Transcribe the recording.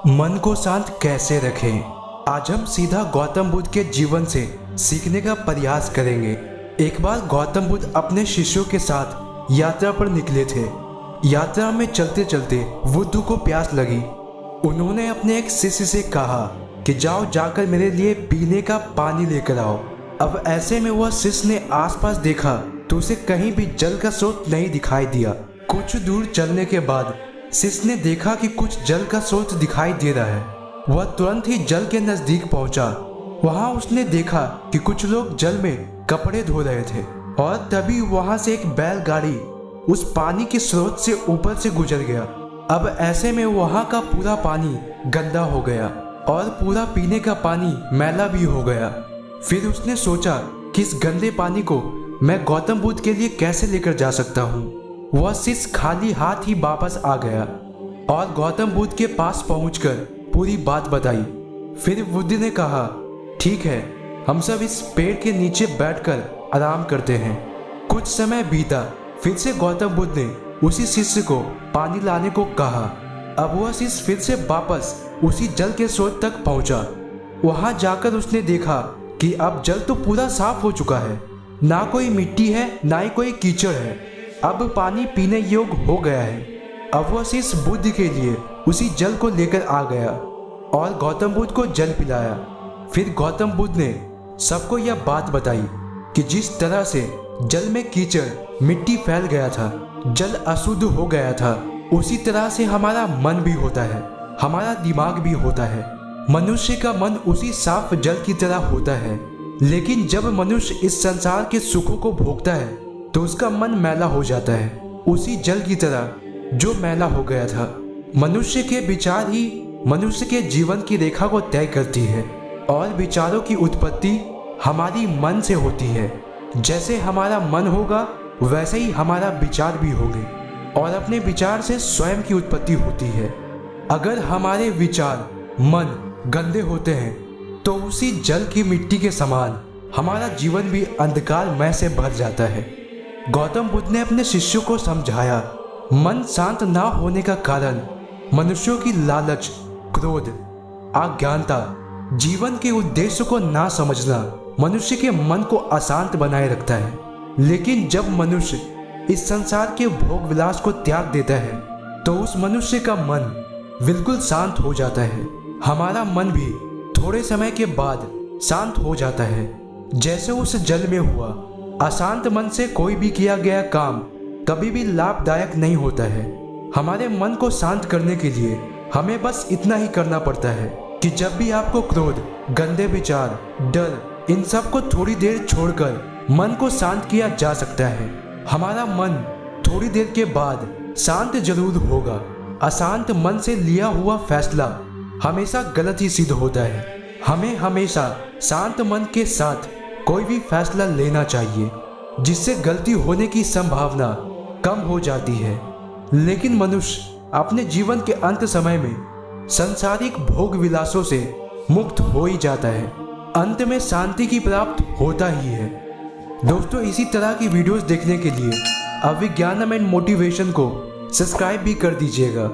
मन को शांत कैसे रखें? आज हम सीधा गौतम बुद्ध के जीवन से सीखने का प्रयास करेंगे। एक बार गौतम बुद्ध अपने शिष्यों के साथ यात्रा पर निकले थे। यात्रा में चलते चलते बुद्ध को प्यास लगी। उन्होंने अपने एक शिष्य से कहा कि जाओ जाकर मेरे लिए पीने का पानी लेकर आओ। अब ऐसे में वह शिष्य ने आसपास देखा तो उसे कहीं भी जल का स्रोत नहीं दिखाई दिया। कुछ दूर चलने के बाद शिष्य ने देखा कि कुछ जल का स्रोत दिखाई दे रहा है। वह तुरंत ही जल के नजदीक पहुंचा। वहां उसने देखा कि कुछ लोग जल में कपड़े धो रहे थे और तभी वहां से एक बैलगाड़ी उस पानी के स्रोत से ऊपर से गुजर गया। अब ऐसे में वहां का पूरा पानी गंदा हो गया और पूरा पीने का पानी मैला भी हो गया। फिर उसने सोचा कि इस गंदे पानी को मैं गौतम बुद्ध के लिए कैसे लेकर जा सकता हूँ। वह शिष्य खाली हाथ ही वापस आ गया और गौतम बुद्ध के पास पहुंचकर पूरी बात बताई। फिर बुद्ध ने कहा, ठीक है, हम सब इस पेड़ के नीचे बैठकर आराम करते हैं। कुछ समय बीता। फिर से गौतम बुद्ध ने उसी शिष्य को पानी लाने को कहा। अब वह शिष्य फिर से वापस उसी जल के स्रोत तक पहुंचा। वहां जाकर उसने देखा कि अब जल तो पूरा साफ हो चुका है, ना कोई मिट्टी है ना ही कोई कीचड़ है। अब पानी पीने योग्य हो गया है। अब वह शिष्य बुद्ध के लिए उसी जल को लेकर आ गया और गौतम बुद्ध को जल पिलाया। फिर गौतम बुद्ध ने सबको यह बात बताई कि जिस तरह से जल में कीचड़ मिट्टी फैल गया था, जल अशुद्ध हो गया था, उसी तरह से हमारा मन भी होता है, हमारा दिमाग भी होता है। मनुष्य का मन उसी साफ जल की तरह होता है। लेकिन जब मनुष्य इस संसार के सुखों को भोगता है तो उसका मन मैला हो जाता है, उसी जल की तरह जो मैला हो गया था। मनुष्य के विचार ही मनुष्य के जीवन की रेखा को तय करती है और विचारों की उत्पत्ति हमारी मन से होती है। जैसे हमारा मन होगा वैसे ही हमारा विचार भी होंगे और अपने विचार से स्वयं की उत्पत्ति होती है। अगर हमारे विचार मन गंदे होते हैं तो उसी जल की मिट्टी के समान हमारा जीवन भी अंधकारमय से भर जाता है। गौतम बुद्ध ने अपने शिष्यों को समझाया, मन शांत ना होने का कारण मनुष्यों की लालच, क्रोध, अज्ञानता, जीवन के उद्देश्य को ना समझना मनुष्य के मन को अशांत बनाए रखता है। लेकिन जब मनुष्य इस संसार के भोग विलास को त्याग देता है तो उस मनुष्य का मन बिल्कुल शांत हो जाता है। हमारा मन भी थोड़े समय के बाद शांत हो जाता है, जैसे उस जल में हुआ। अशांत मन से कोई भी किया गया काम कभी भी लाभदायक नहीं होता है। हमारे मन को शांत करने के लिए हमें बस इतना ही करना पड़ता है कि जब भी आपको क्रोध, गंदे विचार, डर, इन सब को थोड़ी देर छोड़कर मन को शांत किया जा सकता है। हमारा मन थोड़ी देर के बाद शांत जरूर होगा। अशांत मन से लिया हुआ फैसला हमेशा गलत ही सिद्ध होता है। हमें हमेशा शांत मन के साथ कोई भी फैसला लेना चाहिए, जिससे गलती होने की संभावना कम हो जाती है। लेकिन मनुष्य अपने जीवन के अंत समय में सांसारिक भोग विलासों से मुक्त हो ही जाता है। अंत में शांति की प्राप्त होता ही है। दोस्तों, इसी तरह की वीडियोस देखने के लिए अभिज्ञानम एंड मोटिवेशन को सब्सक्राइब भी कर दीजिएगा।